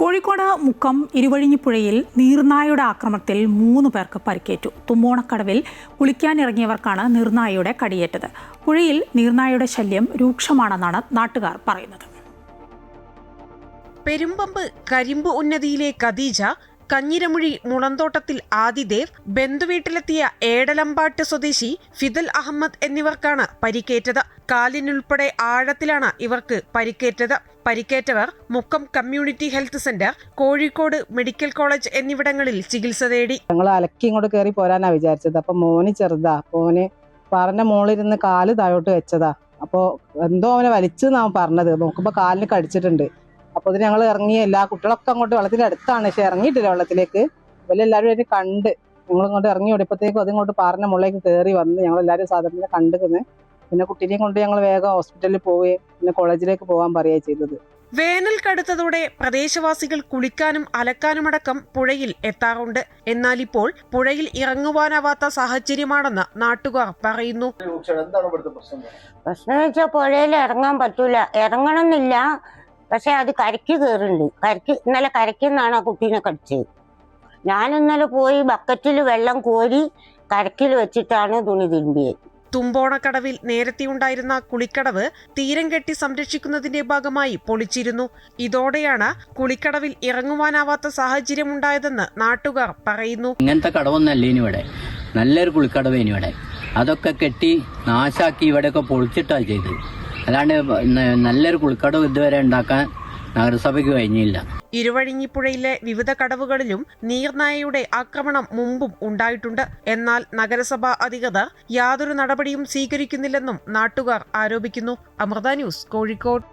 കോഴിക്കോട് മുക്കം ഇരുവഴിഞ്ഞിപ്പുഴയിൽ നീർനായയുടെ ആക്രമണത്തിൽ 3 പേർക്ക് പരിക്കേറ്റു. തുമ്പോണക്കടവിൽ കുളിക്കാനിറങ്ങിയവർക്കാണ് നീർനായയുടെ കടിയേറ്റത്. പുഴയിൽ നീർനായയുടെ ശല്യം രൂക്ഷമാണെന്നാണ് നാട്ടുകാർ പറയുന്നത്. പെരുമ്പമ്പ് കരിമ്പ് ഉന്നതിയിലെ ഖദീജ, കഞ്ഞിരമുഴി മുളന്തോട്ടത്തിൽ ആദിദേവ്, ബന്ധുവീട്ടിലെത്തിയ ഏടലമ്പാട്ട് സ്വദേശി ഫിദൽ അഹമ്മദ് എന്നിവർക്കാണ് പരിക്കേറ്റത്. കാലിനുൾപ്പെടെ ആഴത്തിലാണ് ഇവർക്ക് പരിക്കേറ്റത്. പരിക്കേറ്റവർ Mukkam community health centre, Kozhikode medical college എന്നിവിടങ്ങളിൽ ചികിത്സ തേടി. ഞങ്ങൾ അലക്കി ഇങ്ങോട്ട് കയറി പോരാനാ വിചാരിച്ചത്. അപ്പൊ മോന് ചെറുതാ, മോന് പാറന്റെ മുകളിലിരുന്ന് കാല് താഴോട്ട് വെച്ചതാ. അപ്പൊ എന്തോ അവനെ വലിച്ചെന്നാ പറഞ്ഞത്. നോക്കുമ്പോ കാലിന് കടിച്ചിട്ടുണ്ട്. അപ്പൊ അതിന് ഞങ്ങൾ ഇറങ്ങി, എല്ലാ കുട്ടികളൊക്കെ അങ്ങോട്ട് വെള്ളത്തിന്റെ അടുത്താണ്, പക്ഷെ ഇറങ്ങിയിട്ടില്ല വെള്ളത്തിലേക്ക്. ഇവരെല്ലാവരും അതിന് കണ്ട് ഞങ്ങൾ ഇങ്ങോട്ട് ഇറങ്ങി ഓടിയപ്പോഴത്തേക്കും അതിങ്ങോട്ട് പാറിന്റെ മുകളിലേക്ക് കയറി വന്ന് ഞങ്ങളെല്ലാവരും സാധാരണ കണ്ടിരുന്നു. പിന്നെ കുട്ടീനെയും കൊണ്ട് ഞങ്ങൾ വേഗം ഹോസ്പിറ്റലിൽ പോവുകയും പിന്നെ കോളേജിലേക്ക് പോകാൻ പറയുകയാണ് ചെയ്തത്. വേനൽ കടുത്തതോടെ പ്രദേശവാസികൾ കുളിക്കാനും അലക്കാനുമടക്കം പുഴയിൽ എത്താറുണ്ട്. എന്നാൽ ഇപ്പോൾ പുഴയിൽ ഇറങ്ങുവാനാവാത്ത സാഹചര്യമാണെന്ന് നാട്ടുകാർ പറയുന്നു. പ്രശ്നം വെച്ചാൽ പുഴയിൽ ഇറങ്ങാൻ പറ്റൂല, ഇറങ്ങണമെന്നില്ല, പക്ഷെ അത് കരയ്ക്ക് കയറുന്നുണ്ട്. ഇന്നലെ കരയ്ക്കെന്നാണ് ആ കുട്ടീനെ കടിച്ചത്. ഞാൻ ഇന്നലെ പോയി ബക്കറ്റിൽ വെള്ളം കോരി കരക്കിൽ വെച്ചിട്ടാണ് തുണി തിരുമ്പിയത്. തുമ്പോണക്കടവിൽ നേരത്തെ ഉണ്ടായിരുന്ന കുളിക്കടവ് തീരം കെട്ടി സംരക്ഷിക്കുന്നതിന്റെ ഭാഗമായി പൊളിച്ചിരുന്നു. ഇതോടെയാണ് കുളിക്കടവിൽ ഇറങ്ങുവാനാവാത്ത സാഹചര്യം ഉണ്ടായതെന്ന് നാട്ടുകാർ പറയുന്നു. ഇങ്ങനത്തെ കടവൊന്നല്ല ഇനി ഇവിടെ, നല്ലൊരു കുളിക്കടവ് ഇനി ഇവിടെ. അതൊക്കെ കെട്ടി നാശാക്കി ഇവിടെയൊക്കെ പൊളിച്ചിട്ടാണ് ചെയ്തത്. അല്ലാണ്ട് നല്ലൊരു കുളിക്കടവ് ഇതുവരെ ഉണ്ടാക്കാൻ നഗരസഭയ്ക്ക് കഴിഞ്ഞില്ല. ഇരുവഴിഞ്ഞിപ്പുഴയിലെ വിവിധ കടവുകളിലും നീർനായയുടെ ആക്രമണം മുമ്പും ഉണ്ടായിട്ടുണ്ട്. എന്നാൽ നഗരസഭാ അധികൃതർ യാതൊരു നടപടിയും സ്വീകരിക്കുന്നില്ലെന്നും നാട്ടുകാർ ആരോപിക്കുന്നു. അമൃത ന്യൂസ്, കോഴിക്കോട്.